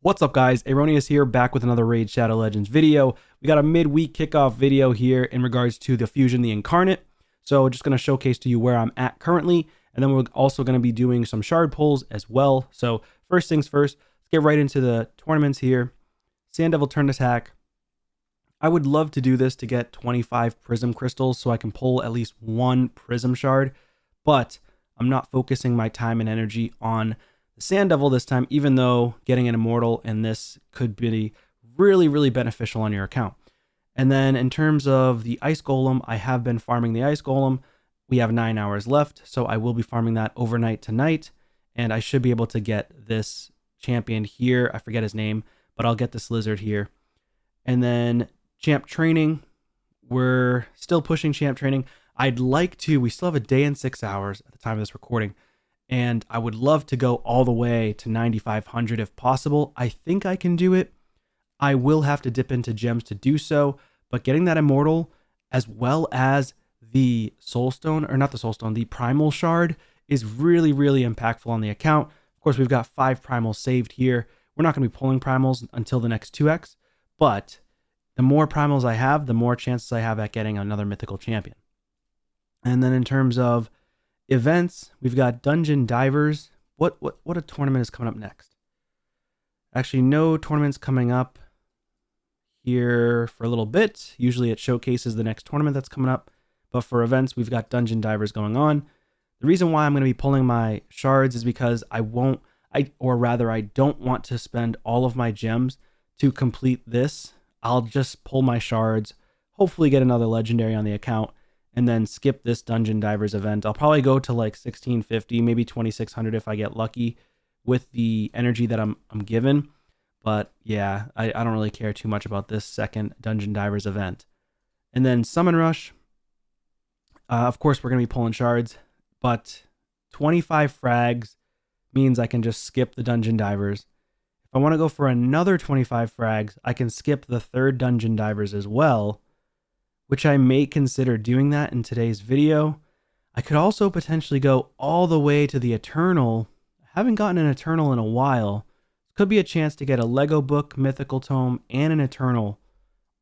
What's up, guys? Erroneous here, back with another Raid Shadow Legends video. We got a midweek kickoff video here in regards to the Fusion, the Incarnate. So just going to showcase to you where I'm at currently, and then we're also going to be doing some shard pulls as well. So first things first, let's get right into the tournaments here. Sand Devil turn attack. I would love to do this to get 25 prism crystals so I can pull at least one prism shard, but I'm not focusing my time and energy on the Sand Devil this time, even though getting an immortal in this could be really beneficial on your account. And then in terms of the Ice Golem, I have been farming the Ice Golem. We have 9 hours left, so I will be farming that overnight tonight, and I should be able to get this champion here. I forget his name, but I'll get this lizard here. And then champ training, we're still pushing champ training. I'd like to, we still have a day and 6 hours at the time of this recording, and I would love to go all the way to 9,500 if possible. I think I can do it. I will have to dip into gems to do so, but getting that immortal as well as the soulstone, or not the soulstone, the primal shard is really impactful on the account. Of course, we've got 5 primals saved here. We're not going to be pulling primals until the next 2x, but the more primals I have, the more chances I have at getting another mythical champion. And then in terms of events, we've got Dungeon Divers. What a tournament is coming up next? Actually, no tournaments coming up here for a little bit. Usually it showcases the next tournament that's coming up, but for events, we've got Dungeon Divers going on. The reason why I'm going to be pulling my shards is because I don't want to spend all of my gems to complete this. I'll just pull my shards, hopefully get another legendary on the account, and then skip this Dungeon Divers event. I'll probably go to like 1650, maybe 2600 if I get lucky with the energy that I'm given. But yeah, I don't really care too much about this second Dungeon Divers event. And then Summon Rush. Of course, we're going to be pulling shards, but 25 frags means I can just skip the Dungeon Divers. If I want to go for another 25 frags, I can skip the third Dungeon Divers as well, which I may consider doing that in today's video. I could also potentially go all the way to the Eternal. I haven't gotten an Eternal in a while. Could be a chance to get a Lego book, Mythical Tome, and an Eternal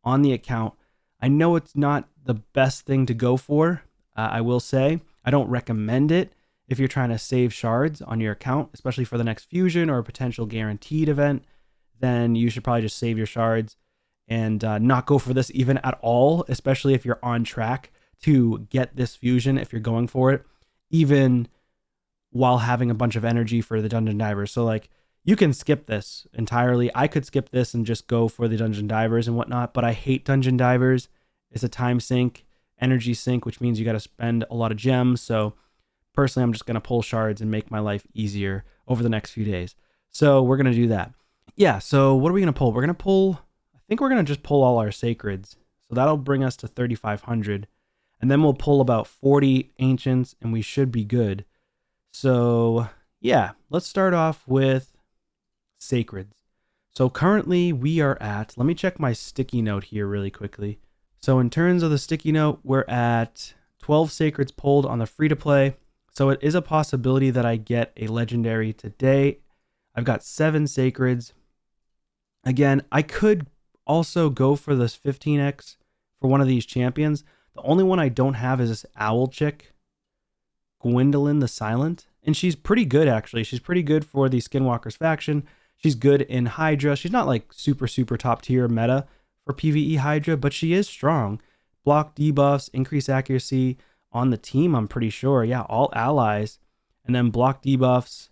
on the account. I know it's not the best thing to go for. I will say, I don't recommend it if you're trying to save shards on your account, especially for the next fusion or a potential guaranteed event. Then you should probably just save your shards and not go for this even at all, especially if you're on track to get this fusion, if you're going for it, even while having a bunch of energy for the Dungeon Divers. So like, you can skip this entirely. I could skip this and just go for the Dungeon Divers and whatnot, but I hate Dungeon Divers. It's a time sink, energy sink, which means you got to spend a lot of gems. So personally, I'm just going to pull shards and make my life easier over the next few days. So we're going to do that. Yeah, so what are we going to pull? We're going to pull, I think we're going to just pull all our sacreds. So that'll bring us to 3,500. And then we'll pull about 40 ancients and we should be good. So yeah, let's start off with sacreds. So currently we are at, let me check my sticky note here really quickly. So in terms of the sticky note, we're at 12 sacreds pulled on the free to play. So it is a possibility that I get a legendary today. I've got 7 sacreds. Again, I could also go for this 15x for one of these champions. The only one I don't have is this owl chick, Gwendolyn the Silent. And she's pretty good, actually. She's pretty good for the Skinwalkers faction. She's good in Hydra. She's not like super top tier meta for PvE Hydra, but she is strong. Block debuffs, increase accuracy on the team, I'm pretty sure. Yeah, all allies. And then block debuffs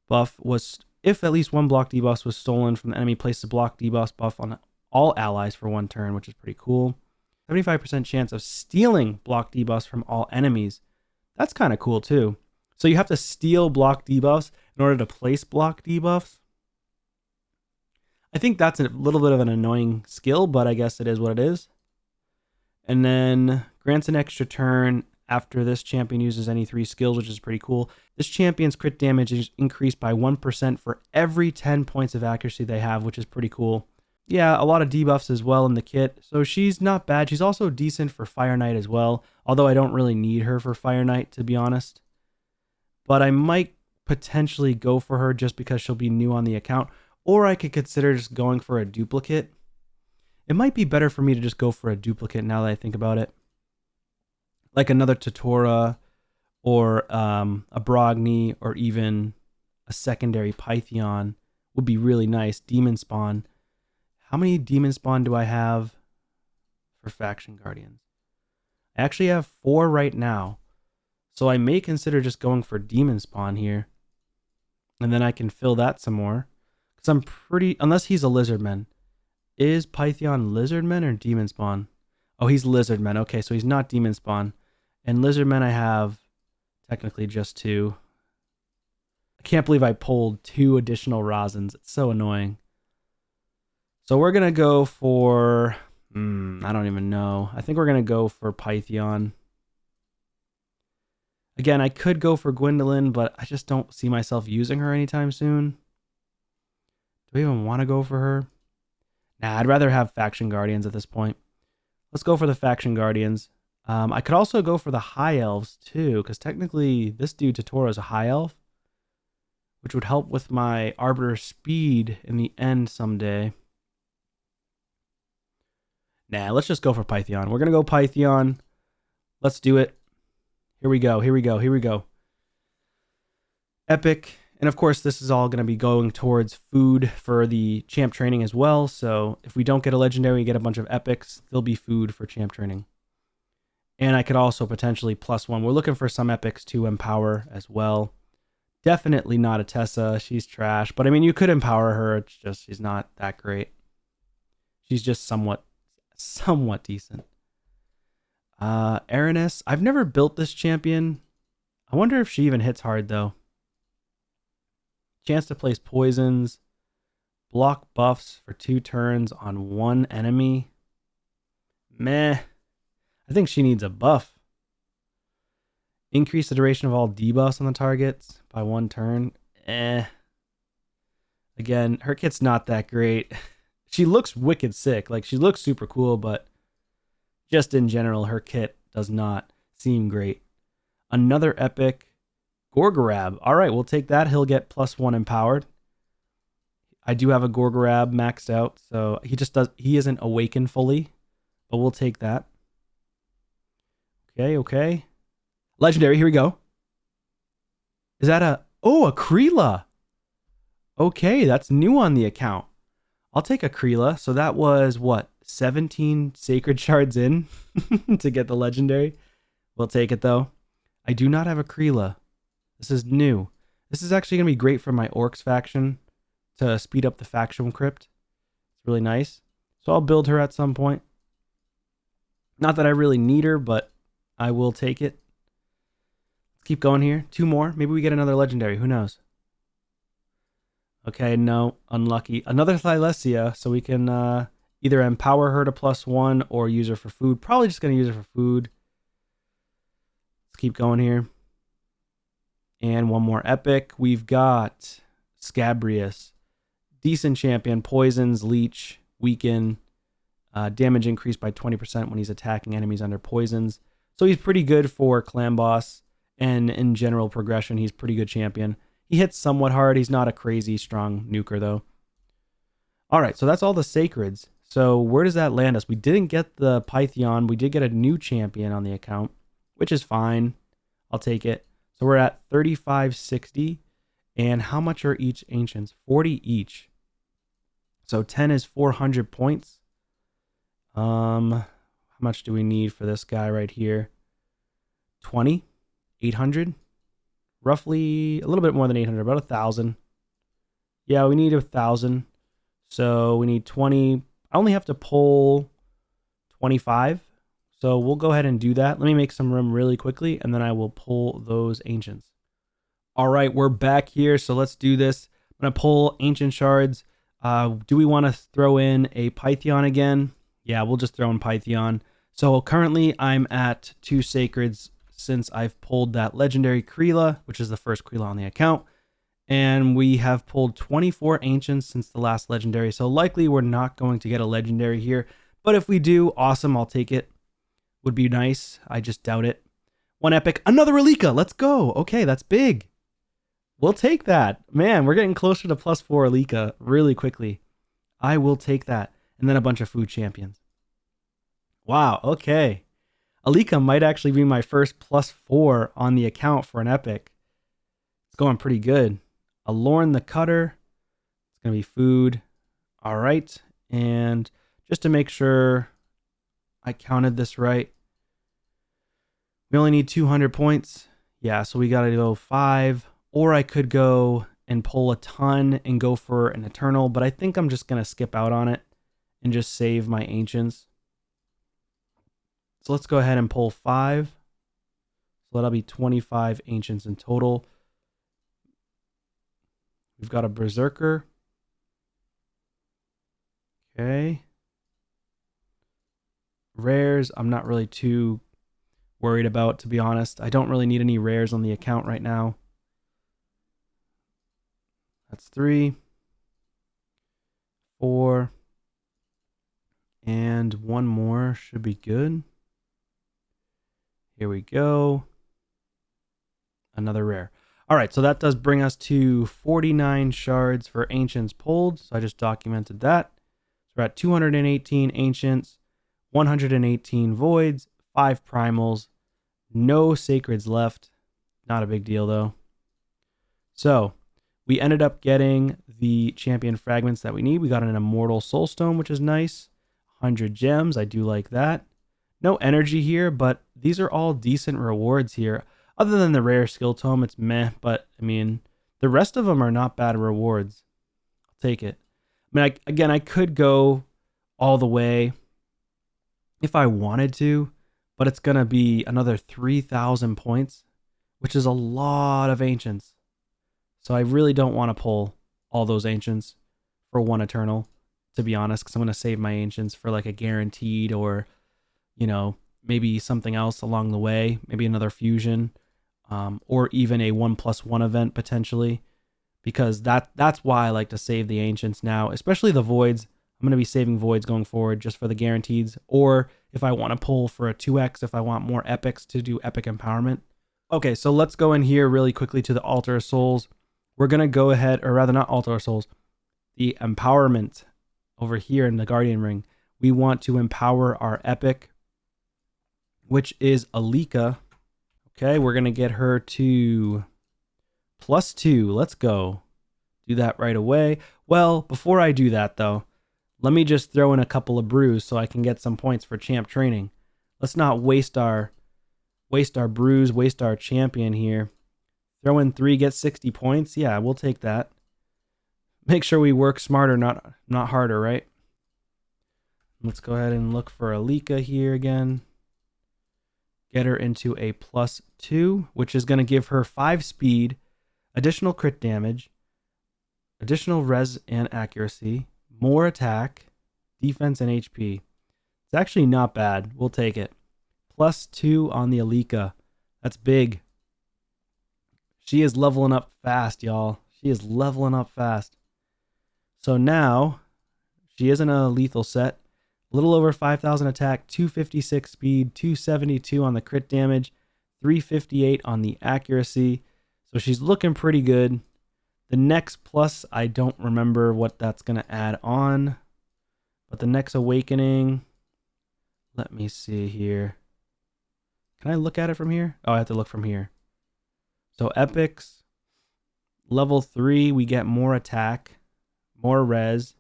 buff was, if at least one block debuff was stolen from the enemy, places block debuffs buff on all allies for 1 turn, which is pretty cool. 75% chance of stealing block debuffs from all enemies. That's kind of cool too. So you have to steal block debuffs in order to place block debuffs. I think that's a little bit of an annoying skill, but I guess it is what it is. And then grants an extra turn after this champion uses any 3 skills, which is pretty cool. This champion's crit damage is increased by 1% for every 10 points of accuracy they have, which is pretty cool. Yeah, a lot of debuffs as well in the kit, so she's not bad. She's also decent for Fire Knight as well, although I don't really need her for Fire Knight, to be honest. But I might potentially go for her just because she'll be new on the account. Or I could consider just going for a duplicate. It might be better for me to just go for a duplicate now that I think about it. Like another Totora or a Brogni or even a secondary Pythion would be really nice. Demon Spawn. How many Demon Spawn do I have for Faction Guardians? I actually have 4 right now. So I may consider just going for Demon Spawn here. And then I can fill that some more. Because I'm pretty... Unless he's a Lizardman. Is Pythion Lizardman or Demon Spawn? Oh, he's Lizardman. Okay, so he's not Demon Spawn. And Lizardman I have technically just 2. I can't believe I pulled 2 additional Rosins. It's so annoying. So we're going to go for... I don't even know. I think we're going to go for Pythion. Again, I could go for Gwendolyn, but I just don't see myself using her anytime soon. Do I even want to go for her? Nah, I'd rather have Faction Guardians at this point. Let's go for the Faction Guardians. I could also go for the High Elves too, because technically this dude Totora is a High Elf, which would help with my Arbiter speed in the end someday. Nah, let's just go for Pythion. We're going to go Pythion. Let's do it. Here we go. Here we go. Here we go. Epic. And of course, this is all going to be going towards food for the champ training as well. So if we don't get a legendary, we get a bunch of epics. There'll be food for champ training. And I could also potentially +1. We're looking for some epics to empower as well. Definitely not a Tessa. She's trash. But I mean, you could empower her. It's just she's not that great. She's just somewhat decent. Aranus. I've never built this champion. I wonder if she even hits hard though. Chance to place poisons. Block buffs for 2 turns on 1 enemy. Meh. I think she needs a buff. Increase the duration of all debuffs on the targets by 1 turn. Again, her kit's not that great. She looks wicked sick. Like, she looks super cool, but just in general, her kit does not seem great. Another epic. Gorgorab. All right, we'll take that. He'll get +1 empowered. I do have a Gorgorab maxed out, so he isn't awakened fully, but we'll take that. Okay. Legendary, here we go. Is that a Kreela? Okay, that's new on the account. I'll take a Kreela. So that was what? 17 sacred shards in to get the legendary. We'll take it though. I do not have a Kreela. This is new. This is actually going to be great for my Orcs faction to speed up the faction crypt. It's really nice. So I'll build her at some point. Not that I really need her, but I will take it. Let's keep going here. 2 more. Maybe we get another legendary. Who knows? Okay, no. Unlucky. Another Thylesia, so we can either empower her to +1 or use her for food. Probably just going to use her for food. Let's keep going here. And 1 more epic. We've got Scabrius. Decent champion. Poisons, leech, weaken. Damage increased by 20% when he's attacking enemies under poisons. So he's pretty good for clan boss. And in general progression, he's pretty good champion. He hits somewhat hard. He's not a crazy strong nuker though. All right, so that's all the sacreds. So where does that land us? We didn't get the Pythion. We did get a new champion on the account, which is fine. I'll take it. So we're at 3560. And how much are each ancients? 40 each. So 10 is 400 points. How much do we need for this guy right here? 20, 800. Roughly a little bit more than 800, about 1,000. Yeah, we need 1,000. So we need 20. I only have to pull 25. So we'll go ahead and do that. Let me make some room really quickly, and then I will pull those ancients. All right, we're back here. So let's do this. I'm going to pull ancient shards. Do we want to throw in a Pythion again? Yeah, we'll just throw in Pythion. So currently I'm at 2 sacreds since I've pulled that legendary Kreela, which is the first Kreela on the account. And we have pulled 24 ancients since the last legendary. So likely we're not going to get a legendary here. But if we do, awesome, I'll take it. Would be nice. I just doubt it. 1 epic, another Relica. Let's go. Okay, that's big. We'll take that. Man, we're getting closer to +4 Alika really quickly. I will take that. And then a bunch of food champions. Wow, okay. Alika might actually be my first +4 on the account for an epic. It's going pretty good. Alorn the Cutter. It's going to be food. All right. And just to make sure I counted this right, we only need 200 points. Yeah, so we got to go 5. Or I could go and pull a ton and go for an Eternal, but I think I'm just going to skip out on it and just save my Ancients. So let's go ahead and pull 5. So that'll be 25 Ancients in total. We've got a Berserker. Okay. Rares, I'm not really too worried about, to be honest. I don't really need any rares on the account right now. That's 3, 4, and one more should be good. Here we go. Another rare. All right, so that does bring us to 49 shards for Ancients pulled. So I just documented that. So we're at 218 Ancients, 118 Voids, 5 Primals, no Sacreds left. Not a big deal, though. So we ended up getting the champion fragments that we need. We got an Immortal Soulstone, which is nice. 100 gems. I do like that. No energy here, but these are all decent rewards here. Other than the rare skill tome, it's meh, but I mean, the rest of them are not bad rewards. I'll take it. I mean, again, I could go all the way if I wanted to, but it's going to be another 3,000 points, which is a lot of Ancients. So I really don't want to pull all those Ancients for one Eternal, to be honest, because I'm going to save my Ancients for like a guaranteed or, you know, maybe something else along the way, maybe another fusion, or even a 1+1 event potentially, because that's why I like to save the Ancients now, especially the Voids. I'm going to be saving Voids going forward just for the guaranteeds, or if I want to pull for a 2x, if I want more epics to do epic empowerment. Okay, so let's go in here really quickly to the Altar of Souls. We're going to go ahead, or rather not Altar of Souls, the empowerment over here in the Guardian Ring. We want to empower our epic, which is Alika. Okay, we're going to get her to +2. Let's go. Do that right away. Well, before I do that, though, let me just throw in a couple of brews so I can get some points for champ training. Let's not waste our brews, waste our champion here. Throw in 3, get 60 points. Yeah, we'll take that. Make sure we work smarter, not harder, right? Let's go ahead and look for Alika here again. Get her into a +2, which is going to give her 5 speed, additional crit damage, additional res and accuracy, more attack, defense, and HP. It's actually not bad. We'll take it. +2 on the Alika. That's big. She is leveling up fast, y'all. She is leveling up fast. So now, she isn't a lethal set. A little over 5,000 attack, 256 speed, 272 on the crit damage, 358 on the accuracy. So she's looking pretty good. The next plus, I don't remember what that's going to add on. But the next awakening, let me see here. Can I look at it from here? Oh, I have to look from here. So epics, level 3, we get more attack, more res.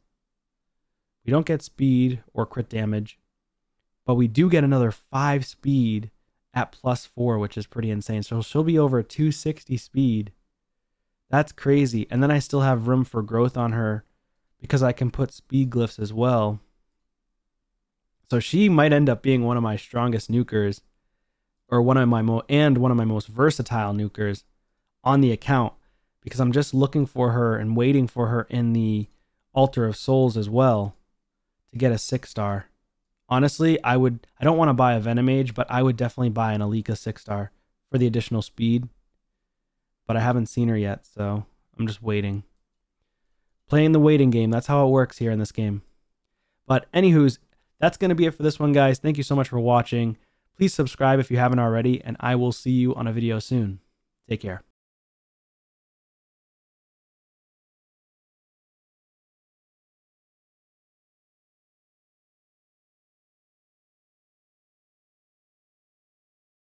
We don't get speed or crit damage, but we do get another 5 speed at +4, which is pretty insane. So she'll be over 260 speed. That's crazy. And then I still have room for growth on her because I can put speed glyphs as well. So she might end up being one of my strongest nukers, or one of my most versatile nukers on the account, because I'm just looking for her and waiting for her in the Altar of Souls as well to get a 6-star. Honestly, I don't want to buy a Venom Mage, but I would definitely buy an Alika 6-star for the additional speed. But I haven't seen her yet, so I'm just waiting. Playing the waiting game. That's how it works here in this game. But anywho's, that's going to be it for this one, guys. Thank you so much for watching. Please subscribe if you haven't already, and I will see you on a video soon. Take care.